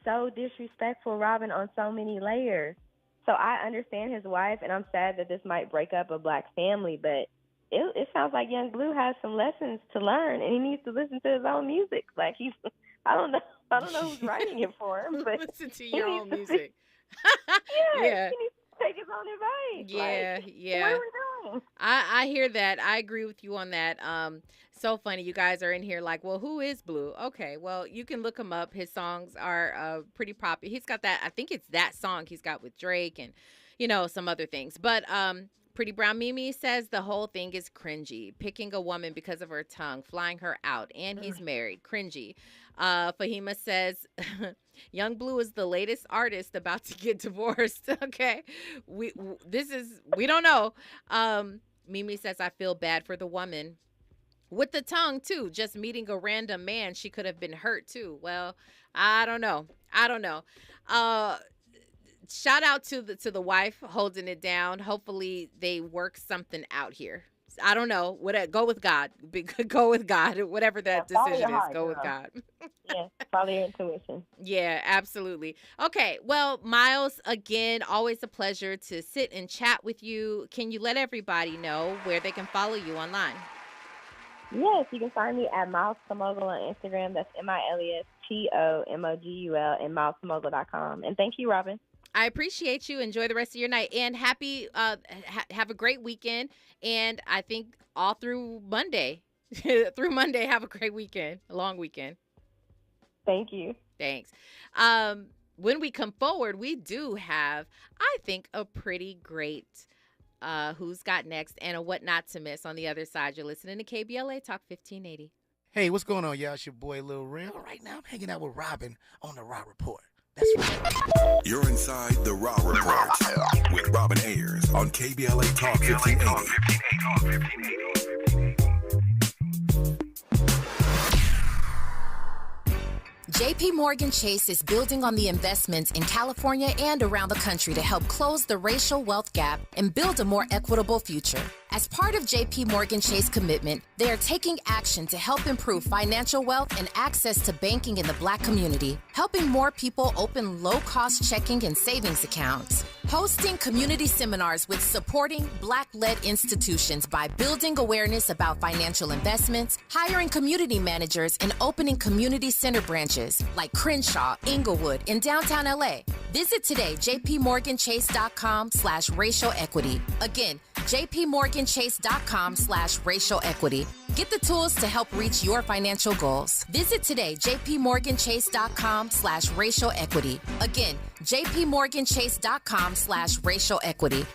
so disrespectful, Robin, on so many layers. So I understand his wife, and I'm sad that this might break up a black family, but it sounds like Young Blue has some lessons to learn, and he needs to listen to his own music. Like I don't know who's writing it for him, but listen to your own music. Yeah. He needs to take his own advice. Yeah, yeah. What are we doing? I hear that. I agree with you on that. So funny. You guys are in here like, well, who is Blue? Okay, well, you can look him up. His songs are pretty popular. He's got that. I think it's that song he's got with Drake and, some other things. But Pretty Brown Mimi says the whole thing is cringy. Picking a woman because of her tongue, flying her out, and he's married. Cringy. Fahima says Young Blue is the latest artist about to get divorced. Okay. We don't know. Mimi says, I feel bad for the woman. With the tongue, too. Just meeting a random man, she could have been hurt, too. Well, I don't know. Shout out to the wife holding it down. Hopefully they work something out here. I don't know. Go with God. Go with God. Whatever that decision is, go with God. Yeah, follow your intuition. Yeah, absolutely. Okay, well, Miles, again, always a pleasure to sit and chat with you. Can you let everybody know where they can follow you online? Yes, you can find me at Miles Tomogul on Instagram. That's MILESTOMOGUL and milestomogul.com. And thank you, Robin. I appreciate you. Enjoy the rest of your night. And happy, have a great weekend. And I think all through Monday, have a great weekend, a long weekend. Thank you. Thanks. When we come forward, we do have, I think, a pretty great Who's Got Next and a What Not to Miss on the other side. You're listening to KBLA Talk 1580. Hey, what's going on, y'all? It's your boy, Lil Real. Right now, I'm hanging out with Robin on the Raw Report. That's right. You're inside the Raw Report with Robin Ayers on KBLA Talk 1580. JP Morgan Chase is building on the investments in California and around the country to help close the racial wealth gap and build a more equitable future. As part of JP Morgan Chase commitment, they are taking action to help improve financial wealth and access to banking in the Black community, helping more people open low-cost checking and savings accounts, hosting community seminars with supporting Black-led institutions by building awareness about financial investments, hiring community managers, and opening community center branches like Crenshaw, Inglewood, and downtown LA. Visit today, jpmorganchase.com/racial equity. Again, jpmorganchase.com/racial equity. Get the tools to help reach your financial goals. Visit today, jpmorganchase.com/racial equity. Again, jpmorganchase.com/racial equity.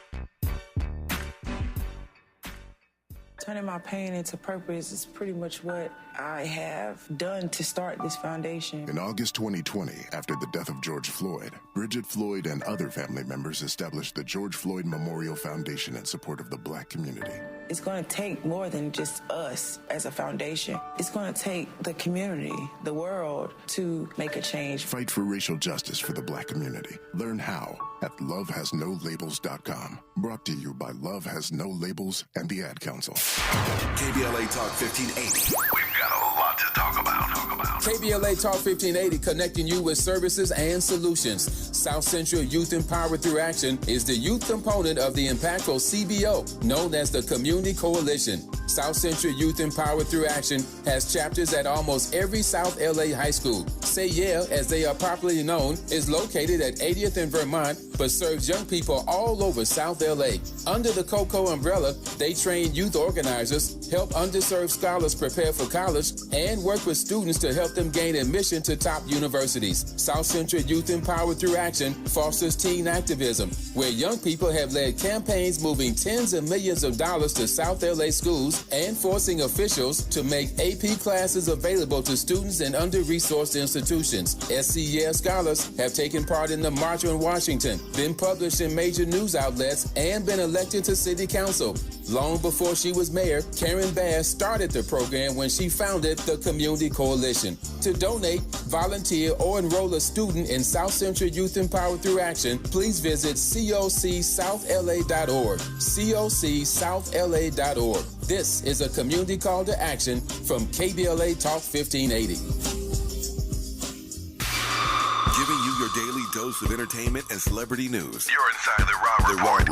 Turning my pain into purpose is pretty much what I have done to start this foundation. In August 2020, after the death of George Floyd, Bridget Floyd and other family members established the George Floyd Memorial Foundation in support of the Black community. It's going to take more than just us as a foundation. It's going to take the community, the world, to make a change. Fight for racial justice for the Black community. Learn how at lovehasnolabels.com. Brought to you by Love Has No Labels and the Ad Council. KBLA Talk 1580. We've got a lot to talk about. KBLA Talk 1580, connecting you with services and solutions. South Central Youth Empowered Through Action is the youth component of the impactful CBO, known as the Community Coalition. South Central Youth Empowered Through Action has chapters at almost every South LA high school. Say Yeah, as they are popularly known, is located at 80th and Vermont, but serves young people all over South LA. Under the COCO umbrella, they train youth organizers, help underserved scholars prepare for college, and work with students to help them gain admission to top universities. South Central Youth Empowered Through Action fosters teen activism, where young people have led campaigns moving tens of millions of dollars to South LA schools and forcing officials to make AP classes available to students in under-resourced institutions. SCEL scholars have taken part in the March on Washington, been published in major news outlets, and been elected to city council. Long before she was mayor, Karen Bass started the program when she founded the Community Coalition. To donate, volunteer, or enroll a student in South Central Youth Empowered Through Action, please visit cocsouthla.org. cocsouthla.org. This is a community call to action from KBLA Talk 1580. Giving you your daily dose of entertainment and celebrity news. You're inside the Raw Report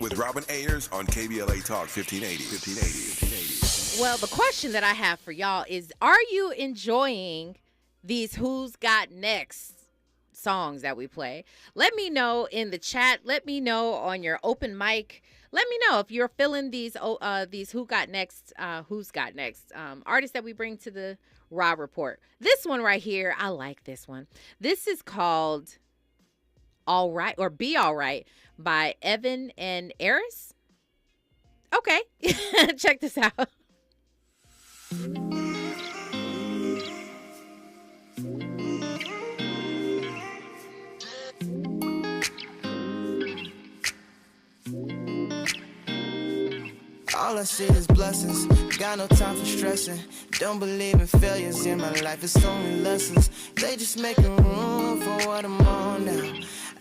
with Robin Ayers on KBLA Talk 1580. Well, the question that I have for y'all is, are you enjoying these Who's Got Next songs that we play? Let me know in the chat. Let me know on your open mic. Let me know if you're feeling these Who's Got Next artists that we bring to the Raw Report. This one right here, I like this one. This is called All Right or Be All Right by Evan and Eris. Okay, check this out. All I see is blessings, got no time for stressing. Don't believe in failures in my life, it's only lessons. They just making room for what I'm on now.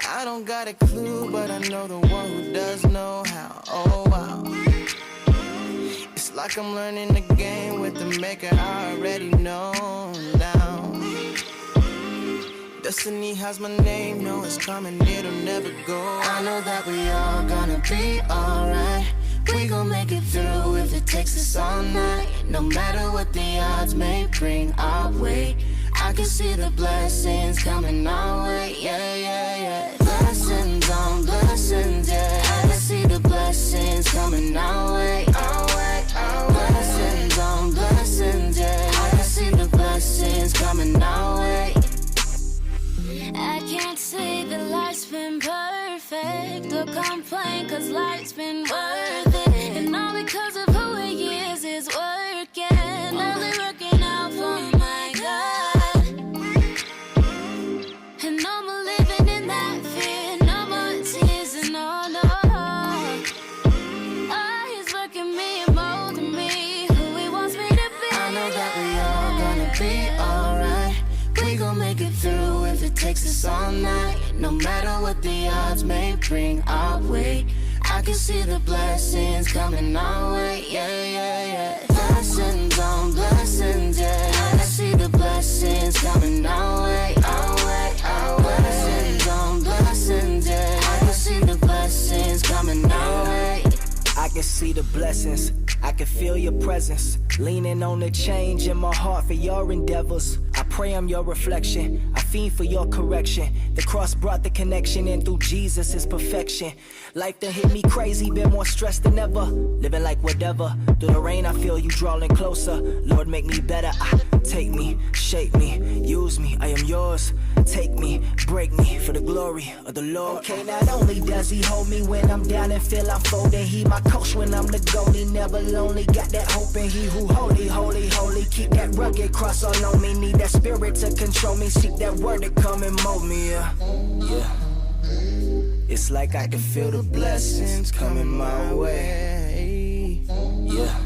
I don't got a clue, but I know the one who does know how. Oh wow. It's like I'm learning the game with the maker I already know now. Destiny has my name, know it's coming, it'll never go. I know that we all gonna be alright. We gon' make it through if it takes us all night. No matter what the odds may bring our way, I can see the blessings coming our way. Yeah, yeah, yeah. Blessings on blessings, yeah. I can see the blessings coming our way. Our way, our way. Blessings on blessings, yeah. I can see the blessings coming our way. I can't say that life's been perfect or complain, cause life's been worth it. And all because of who he is working, only working out for my God. And no more living in that fear, no more tears and no, no. Oh, he's working me and molding me, who he wants me to be. I know that we all gonna be alright. We gon' make it through if it takes us all night. No matter what the odds may bring our way, I can see the blessings coming our way. Yeah, yeah, yeah. Blessings on blessings, yeah. I can see the blessings coming our way. Our way, our way. Blessings on blessings, yeah. I can see the blessings coming our way. I can see the blessings, I can feel your presence, leaning on the change in my heart for your endeavors. I pray I'm your reflection, I fiend for your correction. The cross brought the connection, and through Jesus is perfection. Life done hit me crazy, been more stressed than ever. Living like whatever, through the rain I feel you drawing closer. Lord, make me better, take me, shape me, use me, I am yours. Take me, break me for the glory of the Lord. Okay, not only does he hold me when I'm down and feel I'm folding, he my coach when I'm the goalie, never lonely. Got that hope in he who holy, holy, holy. Keep that rugged cross all on me, need that spirit to control me. Seek that word to come and mold me, yeah. It's like I can feel the blessings coming my way. Yeah.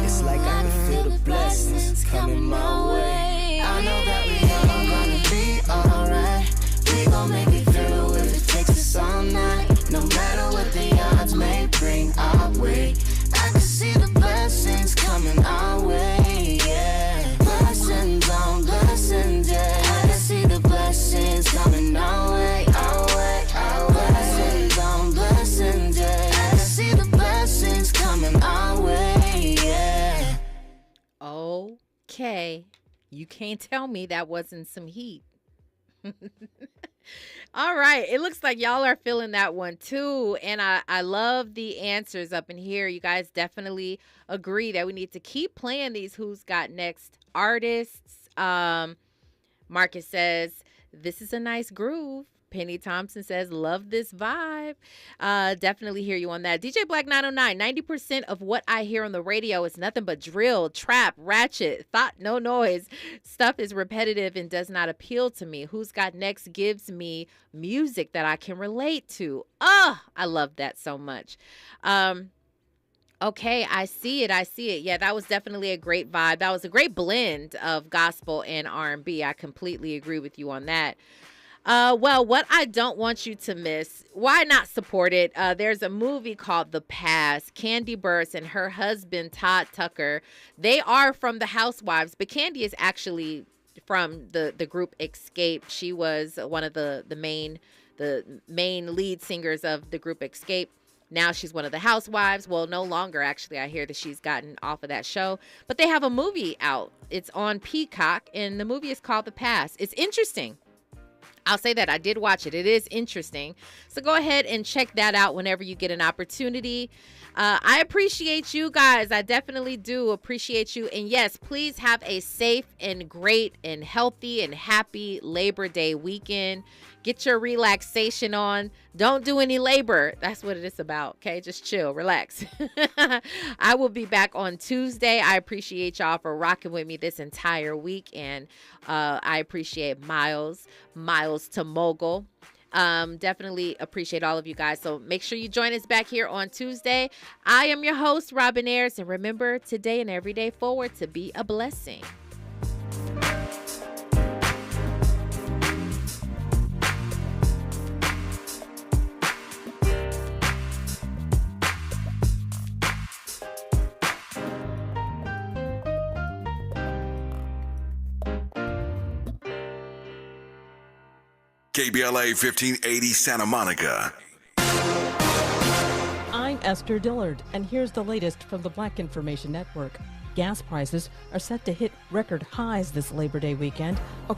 It's like I can feel the blessings coming my way. I know that we all gonna be alright. We gon' make it through if it takes us all night. No matter what the odds may bring our way, I can see the blessings coming our way, yeah. Blessings on blessings, yeah. I can see the blessings coming our way, our way, our way. Blessings on blessings, yeah. I can see the blessings coming our way, yeah. Okay. You can't tell me that wasn't some heat. All right. It looks like y'all are feeling that one too. And I love the answers up in here. You guys definitely agree that we need to keep playing these Who's Got Next artists. Marcus says, this is a nice groove. Penny Thompson says, love this vibe. Definitely hear you on that. DJ Black 909, 90% of what I hear on the radio is nothing but drill, trap, ratchet, thought, no noise. Stuff is repetitive and does not appeal to me. Who's Got Next gives me music that I can relate to. I love that so much. Okay, I see it. Yeah, that was definitely a great vibe. That was a great blend of gospel and R&B. I completely agree with you on that. Well, what I don't want you to miss, why not support it? There's a movie called The Past. Candy Burst and her husband, Todd Tucker, they are from the Housewives, but Candy is actually from the group Escape. She was one of the main lead singers of the group Escape. Now she's one of the Housewives. Well, no longer, actually. I hear that she's gotten off of that show. But they have a movie out. It's on Peacock, and the movie is called The Past. It's interesting. I'll say that. I did watch it. It is interesting. So go ahead and check that out whenever you get an opportunity. I appreciate you guys. I definitely do appreciate you. And yes, please have a safe and great and healthy and happy Labor Day weekend. Get your relaxation on. Don't do any labor. That's what it is about. Okay, just chill, relax. I will be back on Tuesday. I appreciate y'all for rocking with me this entire week. And I appreciate Miles to Mogul. Definitely appreciate all of you guys. So make sure you join us back here on Tuesday. I am your host, Robin Ayers. And remember, today and every day forward to be a blessing. KBLA 1580 Santa Monica. I'm Esther Dillard, and here's the latest from the Black Information Network. Gas prices are set to hit record highs this Labor Day weekend.